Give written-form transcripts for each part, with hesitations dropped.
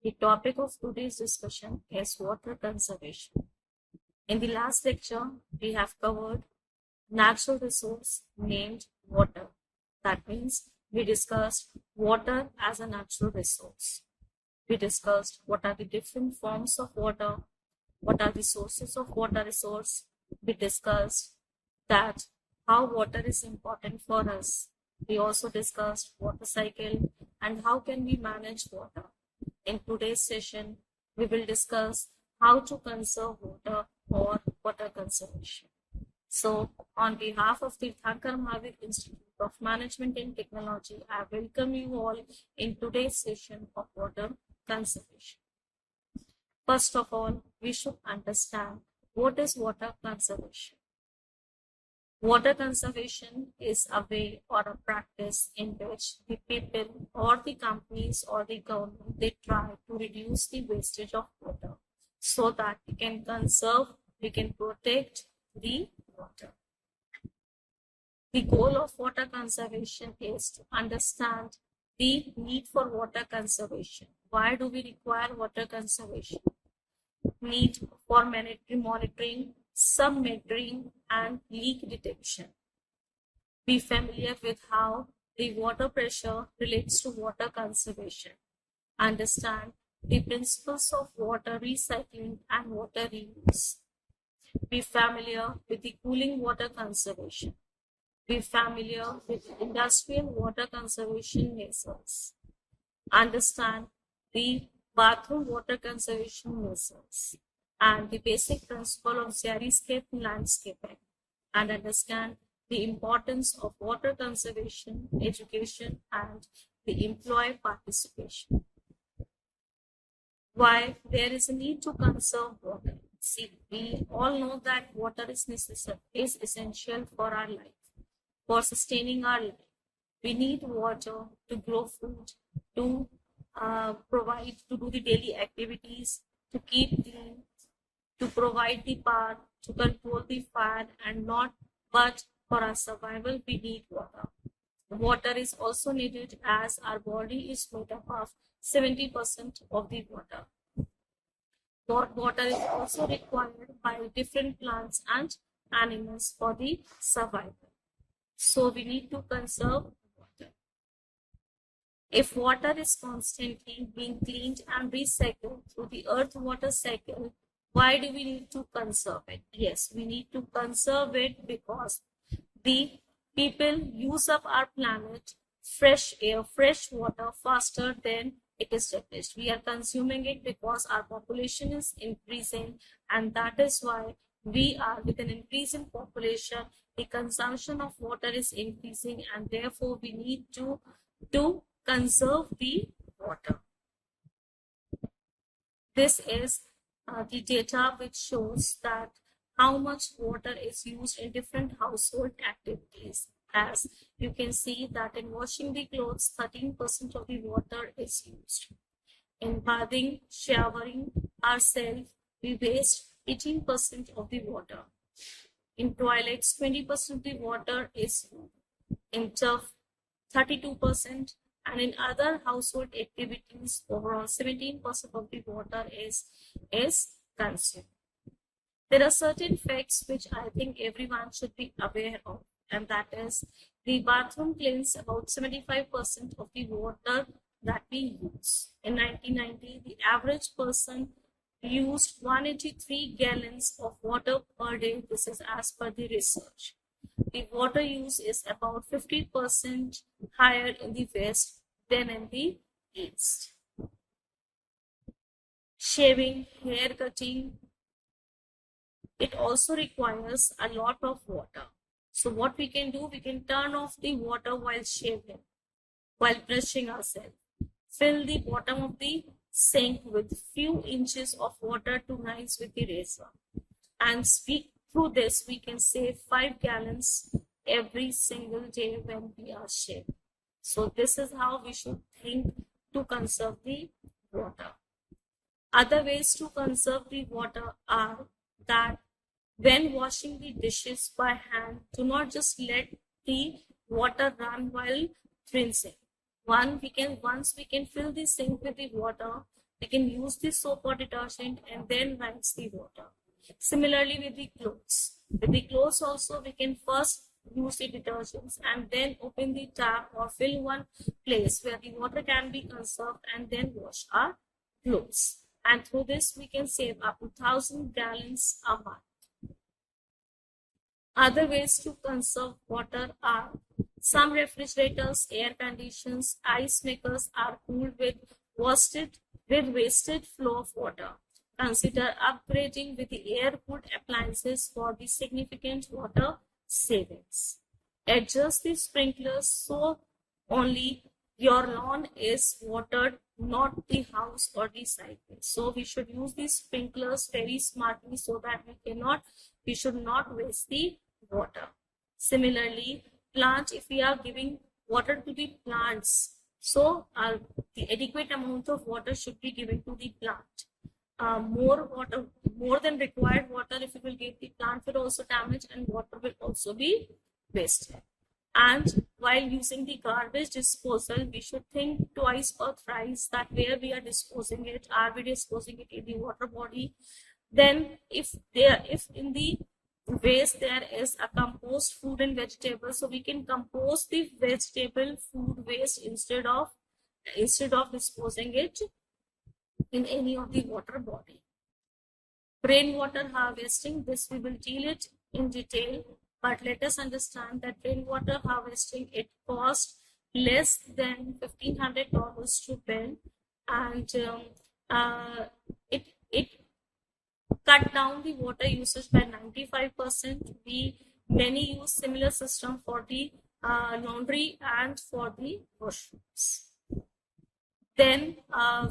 The topic of today's discussion is water conservation. In the last lecture, we have covered natural resource named water. That means we discussed water as a natural resource. We discussed what are the different forms of water, what are the sources of water resource. We discussed that how water is important for us. We also discussed water cycle and how can we manage water. In today's session, we will discuss how to conserve water or water conservation. So, on behalf of the Thankar Mahavir Institute of Management and Technology, I welcome you all in today's session of water conservation. First of all, we should understand what is water conservation. Water conservation is a way or a practice in which the people or the companies or the government, they try to reduce the wastage of water so that we can conserve, we can protect the water. The goal of water conservation is to understand the need for water conservation. Why do we require water conservation? Need for monitoring, sub-metering, and leak detection. Be familiar with how the water pressure relates to water conservation. Understand the principles of water recycling and water reuse. Be familiar with the cooling water conservation. Be familiar with industrial water conservation measures. Understand the bathroom water conservation measures and the basic principle of xeriscape landscaping, and understand the importance of water conservation, education, and the employee participation. Why there is a need to conserve water. See, we all know that water is essential for our life, for sustaining our life. We need water to grow food, to provide, to do the daily activities, to keep clean, to provide the power, to control the fire, and not but for our survival we need water. Water is also needed as our body is made up of 70% of the water. Water is also required by different plants and animals for the survival. So we need to conserve water. If water is constantly being cleaned and recycled through the earth water cycle, why do we need to conserve it? Yes, we need to conserve it because the people use up our planet, fresh air, fresh water faster than it is replenished. We are consuming it because our population is increasing, and that is why we are with an increase in population, the consumption of water is increasing, and therefore we need to conserve the water. This is the data which shows that how much water is used in different household activities. As you can see that in washing the clothes, 13% of the water is used. In bathing, showering ourselves, we waste 18% of the water. In toilets, 20% of the water is used. In turf, 32%. And in other household activities, overall 17% of the water is consumed. There are certain facts which I think everyone should be aware of, and that is the bathroom cleans about 75% of the water that we use. In 1990, the average person used 183 gallons of water per day. This is as per the research. The water use is about 50% higher in the West than in the East. Shaving, hair cutting, it also requires a lot of water. So what we can do, we can turn off the water while shaving, while brushing ourselves. Fill the bottom of the sink with few inches of water to rinse with the razor. And through this, we can save 5 gallons every single day when we are shaving. So this is how we should think to conserve the water. Other ways to conserve the water are that when washing the dishes by hand, do not just let the water run while rinsing. Once we can fill the sink with the water, we can use the soap or detergent and then rinse the water. Similarly with the clothes. With the clothes also, we can first use the detergents and then open the tap or fill one place where the water can be conserved and then wash our clothes. And through this, we can save up to 1,000 gallons a month. Other ways to conserve water are some refrigerators, air conditioners, ice makers are cooled with wasted flow of water. Consider upgrading with the air-cooled appliances for the significant water savings. Adjust the sprinklers so only your lawn is watered, not the house or the sidewalk. So we should use these sprinklers very smartly so that we should not waste the water. Similarly, plants, if we are giving water to the plants, so the adequate amount of water should be given to the plant. More than required water, if you will give, the plant will also damage and water will also be wasted. And while using the garbage disposal, we should think twice or thrice that where we are disposing it. Are we disposing it in the water body? Then if in the waste there is a compost food and vegetables, so we can compost the vegetable food waste instead of disposing it in any of the water body. Rainwater harvesting, this we will deal it in detail, but let us understand that rainwater harvesting, it costs less than $1,500 to build, and it cut down the water usage by 95%. Many use similar system for the laundry and for the washrooms. Then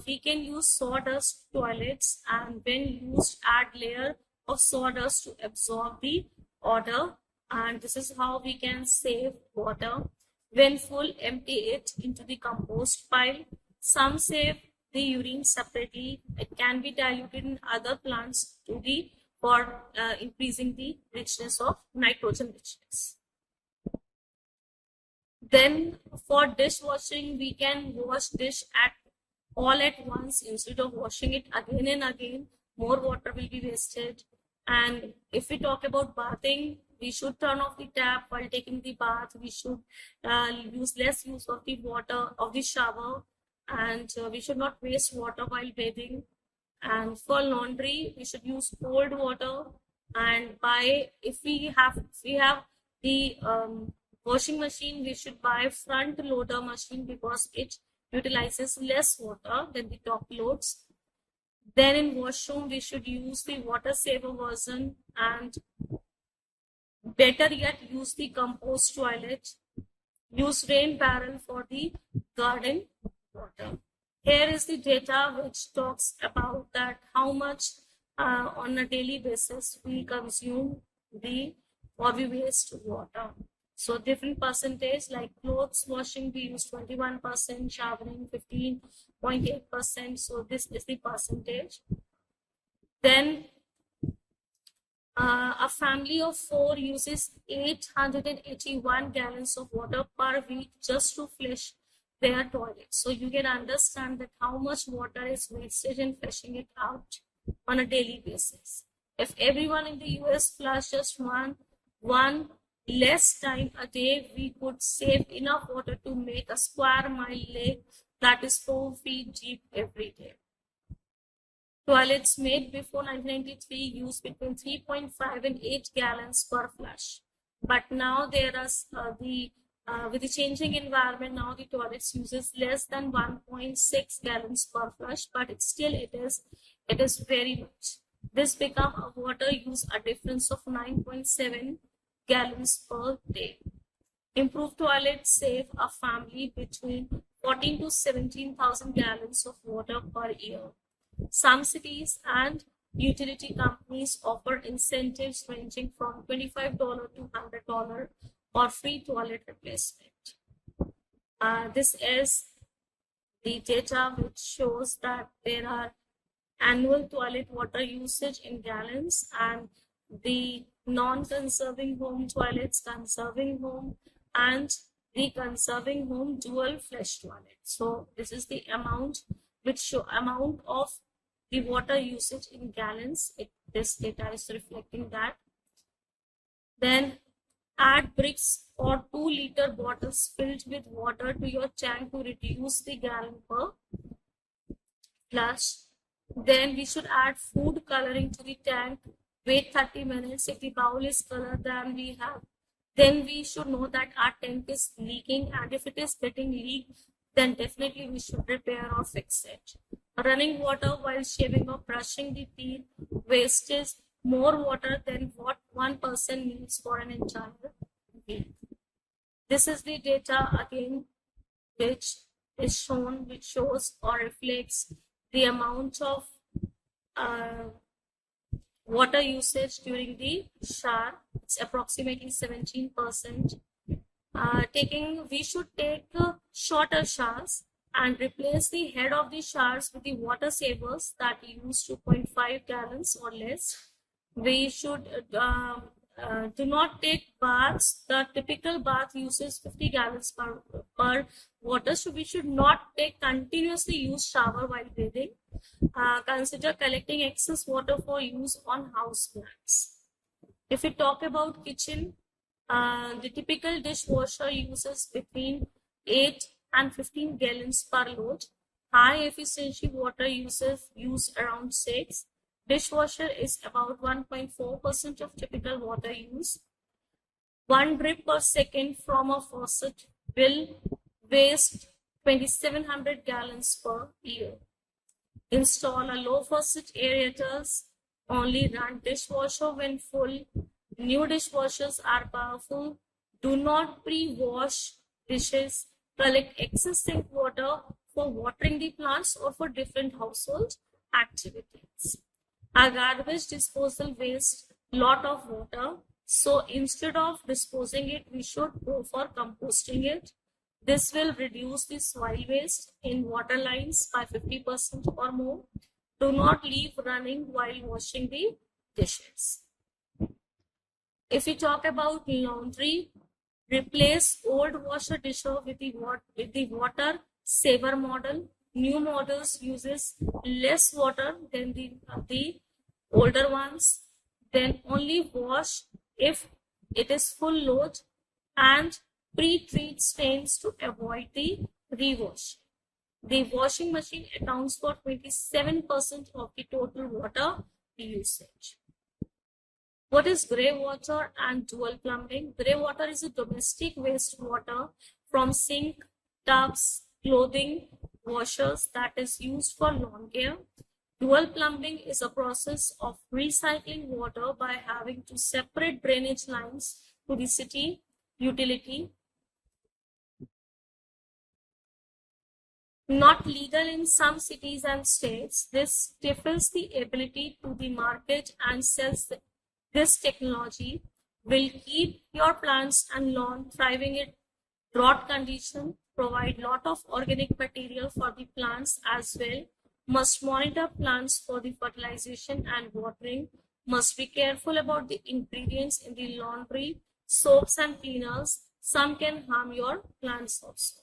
we can use sawdust toilets, and when used, add layer of sawdust to absorb the odor, and this is how we can save water. When full, empty it into the compost pile. Some save the urine separately. It can be diluted in other plants for increasing the richness of nitrogen richness. Then for dishwashing, we can wash dish all at once instead of washing it again and again. More water will be wasted. And if we talk about bathing, we should turn off the tap while taking the bath. We should use less use of the water of the shower, and we should not waste water while bathing. And for laundry, we should use cold water. And if we have the washing machine, we should buy front loader machine because it utilizes less water than the top loads. Then in washroom, we should use the water saver version, and better yet, use the compost toilet. Use rain barrel for the garden water. Here is the data which talks about that how much on a daily basis we consume or we waste water. So different percentage, like clothes washing, we use 21%, showering 15.8%. So this is the percentage. Then a family of 4 uses 881 gallons of water per week just to flush their toilet. So you can understand that how much water is wasted in flushing it out on a daily basis. If everyone in the US flush just one less time a day, we could save enough water to make a square mile lake that is 4 feet deep every day. Toilets made before 1993 used between 3.5 and 8 gallons per flush. But now there are with the changing environment, now the toilets uses less than 1.6 gallons per flush, but it is very much. This become a water use a difference of 9.7 gallons per day. Improved toilets save a family between 14 to 17,000 gallons of water per year. Some cities and utility companies offer incentives ranging from $25 to $100 for free toilet replacement. This is the data which shows that there are annual toilet water usage in gallons, and the non-conserving home toilets, conserving home, and the conserving home dual flush toilet. So this is the amount which show amount of the water usage in gallons. This data is reflecting that. Then add bricks or 2-liter bottles filled with water to your tank to reduce the gallon per flush. Then we should add food coloring to the tank. Wait 30 minutes. If the bowl is colored, then we should know that our tank is leaking, and if it is getting leaked, then definitely we should repair or fix it. Running water while shaving or brushing the teeth wastes more water than what one person needs for an entire week. This is the data again, which is shown, which shows or reflects the amount of water usage during the shower. It's approximately 17%. We should take shorter showers and replace the head of the showers with the water savers that use 2.5 gallons or less. We should do not take baths. The typical bath uses 50 gallons per water, so we should not take continuously used shower while bathing. Consider collecting excess water for use on house plants. If we talk about kitchen, the typical dishwasher uses between 8 and 15 gallons per load. High efficiency water use around 6. Dishwasher is about 1.4% of typical water use. 1 drip per second from a faucet will waste 2,700 gallons per year. Install a low faucet aerators. Only run dishwasher when full. New dishwashers are powerful. Do not pre-wash dishes. Collect excess sink water for watering the plants or for different household activities. Our garbage disposal wastes lot of water. So instead of disposing it, we should go for composting it. This will reduce the soil waste in water lines by 50% or more. Do not leave running while washing the dishes. If we talk about laundry, replace old washer disher with the water saver model. New models uses less water than the older ones. Then only wash if it is full load and pre-treat stains to avoid the rewash. The washing machine accounts for 27% of the total water usage. What is grey water and dual plumbing? Grey water is a domestic wastewater from sink, tubs, clothing, washers that is used for lawn care. Dual plumbing is a process of recycling water by having to separate drainage lines to the city utility. Not legal in some cities and states. This stifles the ability to the market and sells this technology will keep your plants and lawn thriving in drought condition, provide lot of organic material for the plants as well, must monitor plants for the fertilization and watering, must be careful about the ingredients in the laundry, soaps and cleaners. Some can harm your plants also.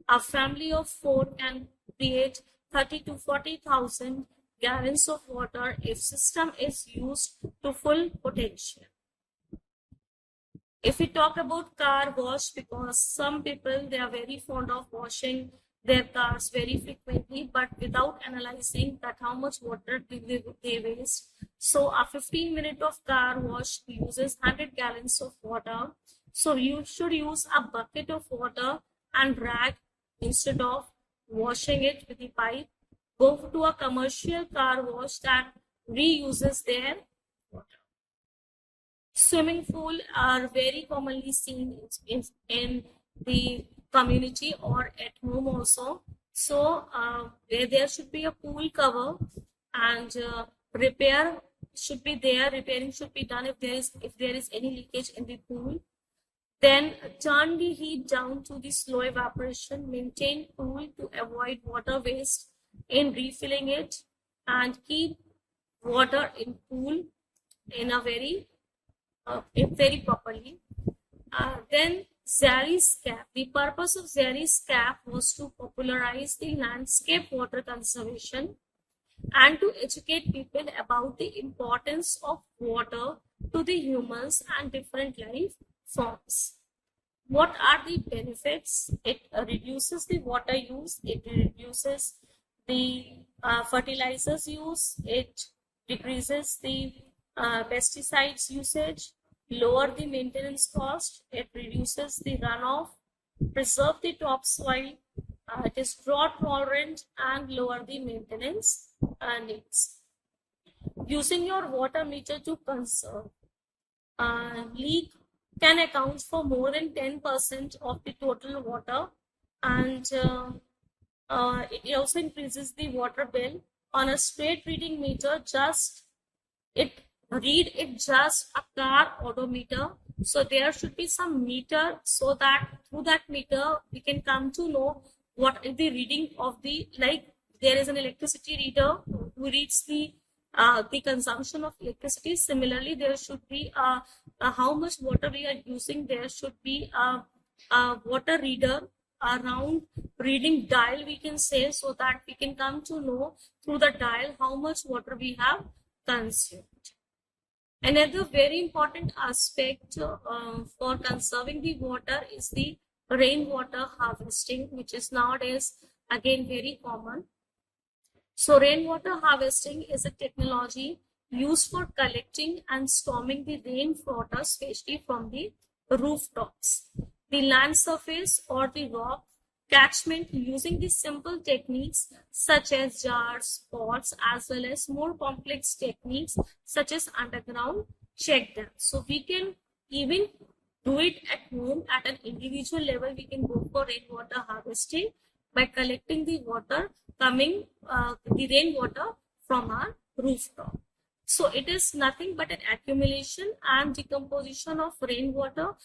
A family of 4 can create 30 to 40,000 gallons of water if system is used to full potential. If we talk about car wash, because some people, they are very fond of washing their cars very frequently, but without analyzing that how much water they waste. So a 15-minute of car wash uses 100 gallons of water. So you should use a bucket of water and rag instead of washing it with the pipe. Go to a commercial car wash that reuses their water. Swimming pools are very commonly seen in the community or at home also. So where there should be a pool cover and repair should be there. Repairing should be done if there is any leakage in the pool. Then turn the heat down to the slow evaporation. Maintain pool to avoid water waste in refilling it, and keep water in pool in a very properly. Then Zary's Cap. The purpose of Zary's Cap was to popularize the landscape water conservation and to educate people about the importance of water to the humans and different life forms. What are the benefits? It reduces the water use, it reduces the fertilizers use, it decreases the pesticides usage, lower the maintenance cost, it reduces the runoff, preserve the topsoil, it is drought tolerant and lower the maintenance needs. Using your water meter to conserve. Leak can account for more than 10% of the total water, and it also increases the water bill. On a straight reading meter, just a car odometer. So there should be some meter, so that through that meter we can come to know what is the reading of the, like there is an electricity reader who reads the consumption of electricity. Similarly, there should be how much water we are using. There should be a water reader around reading dial, we can say, so that we can come to know through the dial how much water we have consumed. Another very important aspect for conserving the water is the rainwater harvesting, which is nowadays again very common. So rainwater harvesting is a technology used for collecting and storming the rainwater, especially from the rooftops, the land surface, or the rock catchment, using the simple techniques such as jars, pots, as well as more complex techniques such as underground check dams. So we can even do it at home at an individual level. We can go for rainwater harvesting by collecting the water coming, the rainwater from our rooftop. So it is nothing but an accumulation and decomposition of rainwater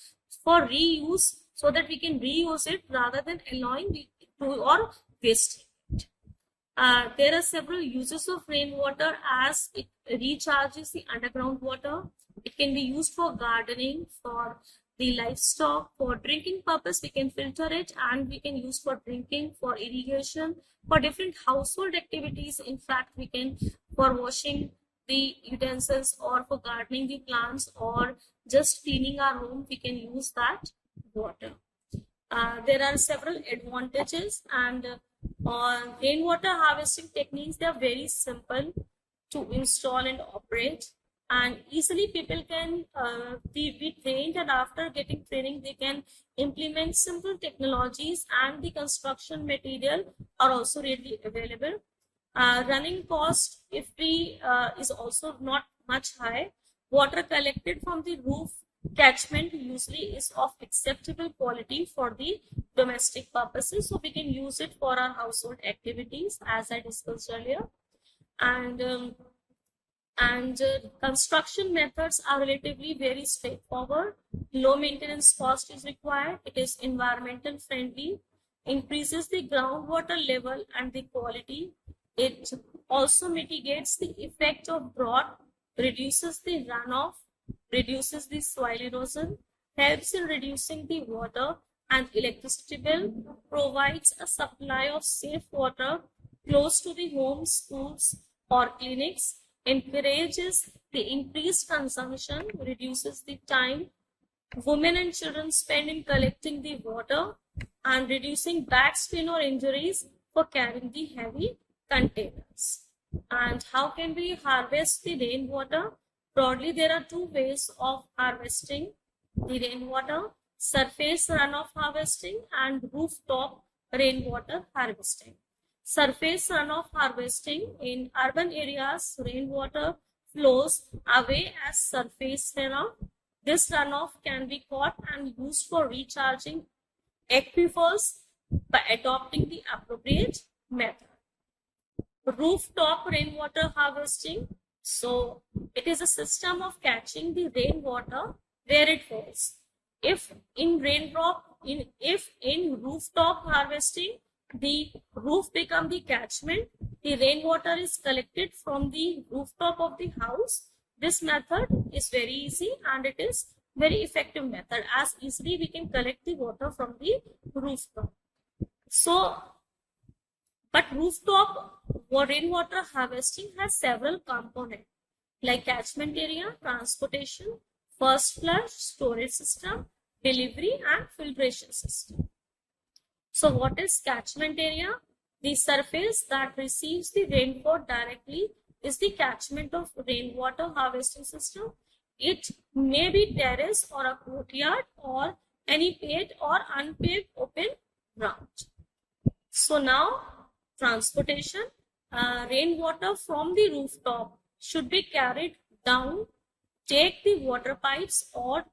for reuse, so that we can reuse it rather than allowing it to or wasting it. There are several uses of rainwater, as it recharges the underground water. It can be used for gardening, for the livestock, for drinking purpose. We can filter it and we can use for drinking, for irrigation, for different household activities. In fact, we can for washing the utensils, or for gardening the plants, or just cleaning our home, we can use that water. There are several advantages, and rainwater harvesting techniques, they are very simple to install and operate, and easily people can be trained, and after getting training they can implement simple technologies, and the construction material are also readily available. Running cost, if we is also not much high. Water collected from the roof catchment usually is of acceptable quality for the domestic purposes, so we can use it for our household activities, as I discussed earlier. And construction methods are relatively very straightforward. Low maintenance cost is required. It is environmental friendly, increases the groundwater level and the quality. It also mitigates the effect of drought, reduces the runoff, reduces the soil erosion, helps in reducing the water and electricity bill, provides a supply of safe water close to the homes, schools, or clinics, encourages the increased consumption, reduces the time women and children spend in collecting the water, and reducing back strain or injuries for carrying the heavy containers. And how can we harvest the rainwater? Broadly, there are two ways of harvesting the rainwater: surface runoff harvesting and rooftop rainwater harvesting. Surface runoff harvesting: in urban areas, rainwater flows away as surface runoff. This runoff can be caught and used for recharging aquifers by adopting the appropriate method. Rooftop rainwater harvesting. So it is a system of catching the rainwater where it falls. If in rooftop harvesting, the roof become the catchment, the rainwater is collected from the rooftop of the house. This method is very easy and it is very effective method, as easily we can collect the water from the rooftop. So, but rooftop rainwater harvesting has several components like catchment area, transportation, first flush, storage system, delivery, and filtration system. So what is catchment area? The surface that receives the rainfall directly is the catchment of rainwater harvesting system. It may be terrace or a courtyard or any paved or unpaved open ground. So now transportation, rainwater from the rooftop should be carried down, take the water pipes or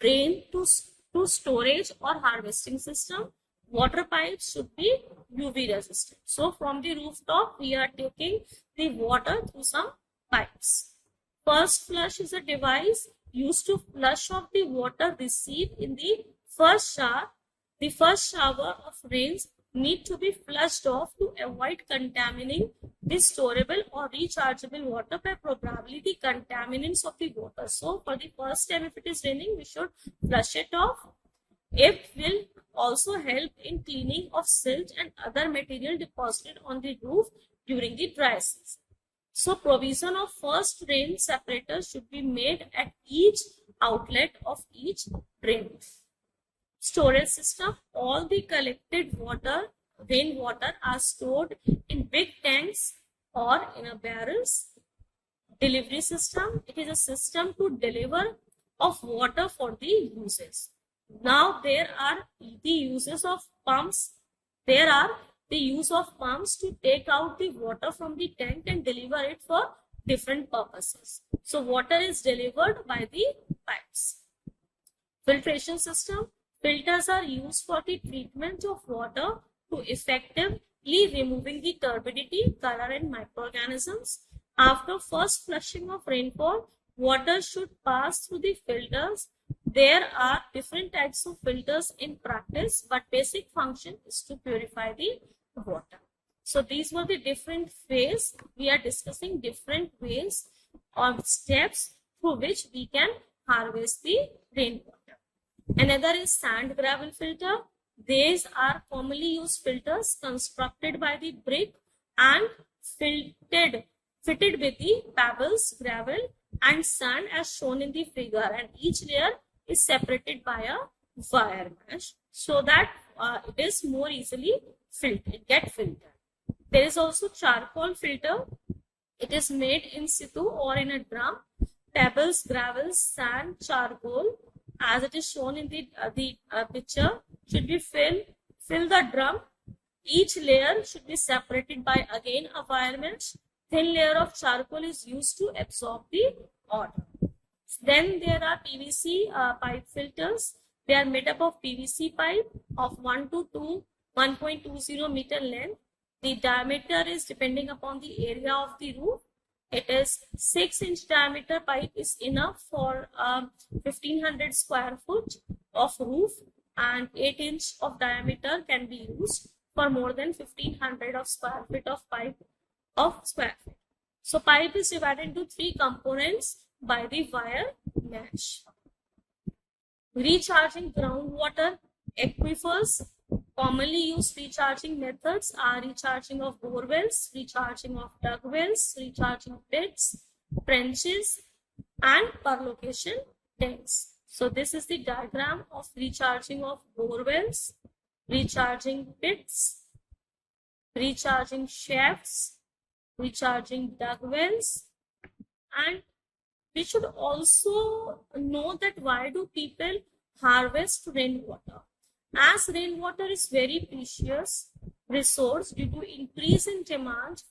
drain to storage or harvesting system. Water pipes should be UV resistant. So from the rooftop, we are taking the water through some pipes. First flush is a device used to flush off the water received in the first shower. The first shower of rains need to be flushed off to avoid contaminating the storable or rechargeable water by probably the contaminants of the water. So for the first time, if it is raining, we should flush it off. It will also help in cleaning of silt and other material deposited on the roof during the dry season. So provision of first rain separators should be made at each outlet of each drain. Storage system, all the collected rainwater are stored in big tanks or in a barrels. Delivery system, it is a system to deliver of water for the uses. Now there are the uses of pumps. There are the use of pumps to take out the water from the tank and deliver it for different purposes. So water is delivered by the pipes. Filtration system, filters are used for the treatment of water to effectively removing the turbidity, color and microorganisms. After first flushing of rainfall, water should pass through the filters. There are different types of filters in practice, but basic function is to purify the water. So these were the different ways. We are discussing different ways or steps through which we can harvest the rainwater. Another is sand gravel filter. These are commonly used filters constructed by the brick and fitted with the pebbles, gravel and sand as shown in the figure, and each layer is separated by a wire mesh so that it is more easily filtered. There is also charcoal filter. It is made in situ or in a drum. Pebbles, gravel, sand, charcoal, as it is shown in the picture, should be fill the drum. Each layer should be separated by again a wire mesh. Thin layer of charcoal is used to absorb the oil. Then there are PVC pipe filters. They are made up of PVC pipe of 1.20 meter length. The diameter is depending upon the area of the roof. It is 6-inch diameter pipe is enough for 1500 square foot of roof, and 8-inch of diameter can be used for more than 1500 of square feet of pipe of square feet. So pipe is divided into 3 components by the wire mesh. Recharging groundwater aquifers. Commonly used recharging methods are recharging of bore wells, recharging of dug wells, recharging pits, trenches, and per location tanks. So this is the diagram of recharging of bore wells, recharging pits, recharging shafts, recharging dug wells, and we should also know that why do people harvest rainwater? As rainwater is very precious resource due to increase in demand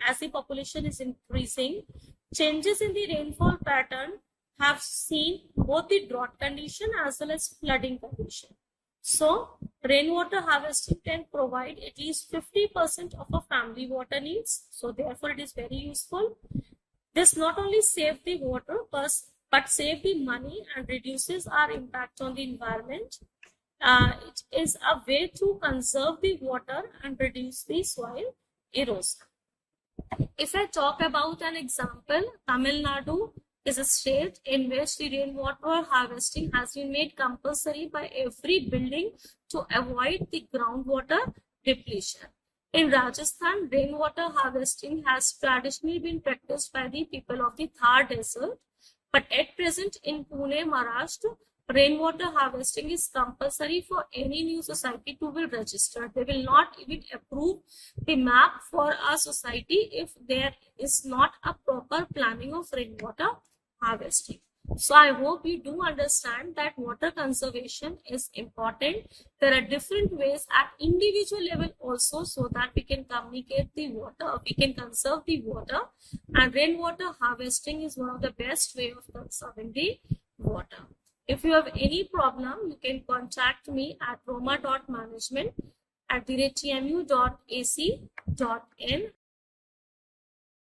as the population is increasing, changes in the rainfall pattern have seen both the drought condition as well as flooding condition. So rainwater harvesting can provide at least 50% of a family water needs. So therefore it is very useful. This not only saves the water but save the money and reduces our impact on the environment. It is a way to conserve the water and reduce the soil erosion. If I talk about an example, Tamil Nadu is a state in which the rainwater harvesting has been made compulsory by every building to avoid the groundwater depletion. In Rajasthan, rainwater harvesting has traditionally been practiced by the people of the Thar Desert, but at present in Pune, Maharashtra, rainwater harvesting is compulsory for any new society to be registered. They will not even approve the map for a society if there is not a proper planning of rainwater harvesting. So I hope you do understand that water conservation is important. There are different ways at individual level also, so that we can communicate the water, we can conserve the water, and rainwater harvesting is one of the best way of conserving the water. If you have any problem, you can contact me at roma.management@tmu.ac.in.